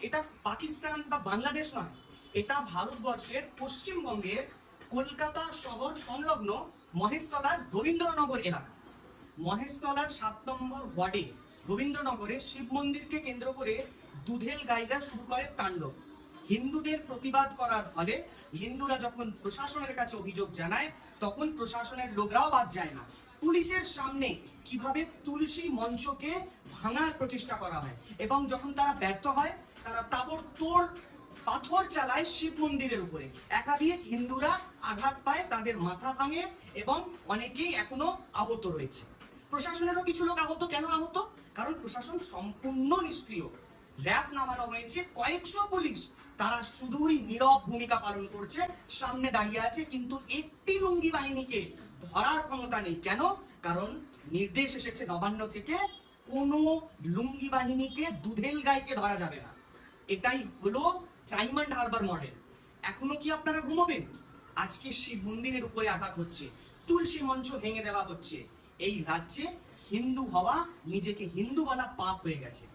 এটা পাকিস্তান বা বাংলাদেশ নয়, এটা ভারতবর্ষের পশ্চিমবঙ্গের কলকাতা শহর সংলগ্ন মহেশতলার রবীন্দ্রনগর এলাকা। মহেশতলার 7 নম্বর ওয়ার্ডে রবীন্দ্রনগরে শিব মন্দিরকে কেন্দ্র করে দুধেল গাইরা শুরু করে তাণ্ডব। হিন্দুদের প্রতিবাদ করার ফলে হিন্দুরা যখন প্রশাসনের কাছে অভিযোগ জানায়, তখন প্রশাসনের লোকরাও বাদ যায় না। পুলিশের সামনে কিভাবে তুলসী মঞ্চকে ভাঙার প্রচেষ্টা করা হয়, এবং যখন তারা ব্যর্থ হয়, তারা তাবড়তোড় পাথর চালায় শিব মন্দিরের উপরে। একাধিক হিন্দুরা আঘাত পায়, তাদের মাথা ভাঙে এবং অনেকেই এখনো আহত রয়েছে। প্রশাসনেরও কিছু লোক আহত। কেন আহত? কারণ প্রশাসন সম্পূর্ণ নিষ্ক্রিয়। র্যাফ নামানো হয়েছে, কয়েকশো পুলিশ, তারা শুধুই নীরব ভূমিকা পালন করছে, সামনে দাঁড়িয়ে আছে, কিন্তু একটি লুঙ্গি বাহিনীকে ধরার ক্ষমতা নেই। কেন? কারণ নির্দেশ এসেছে নবান্ন থেকে, কোনো লুঙ্গি বাহিনীকে দুধেল গাইকে ধরা যাবে না। এটাই হলো ডায়মন্ড হারবার মডেল। এখনো কি আপনারা ঘুমাবেন? আজকে শিব মন্দিরের উপরে আঘাত হচ্ছে, তুলসী মঞ্চ ভেঙে দেওয়া হচ্ছে। এই রাজ্যে হিন্দু হওয়া নিজেকে হিন্দু বলা পাপ হয়ে গেছে।